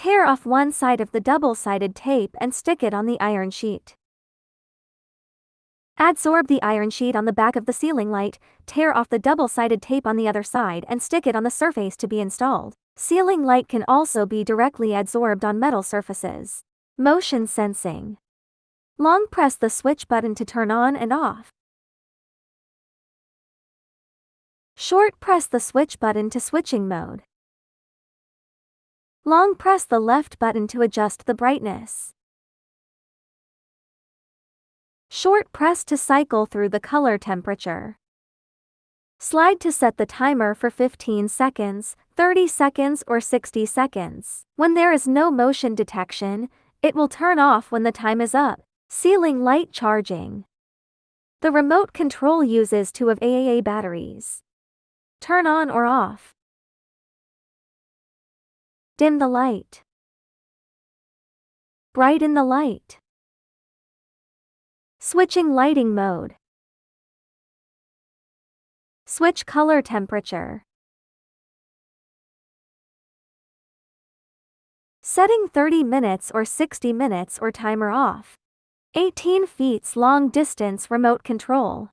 Tear off one side of the double-sided tape and stick it on the iron sheet. Adsorb the iron sheet on the back of the ceiling light, tear off the double-sided tape on the other side and stick it on the surface to be installed. Ceiling light can also be directly adsorbed on metal surfaces. Motion sensing. Long press the switch button to turn on and off. Short press the switch button to switching mode. Long press the left button to adjust the brightness. Short press to cycle through the color temperature. Slide to set the timer for 15 seconds, 30 seconds or 60 seconds. When there is no motion detection, it will turn off when the time is up. Ceiling light charging. The remote control uses 2 of AAA batteries. Turn on or off. Dim the light. Brighten the light. Switching lighting mode. Switch color temperature. Setting 30 minutes or 60 minutes or timer off. 18 feet long distance remote control.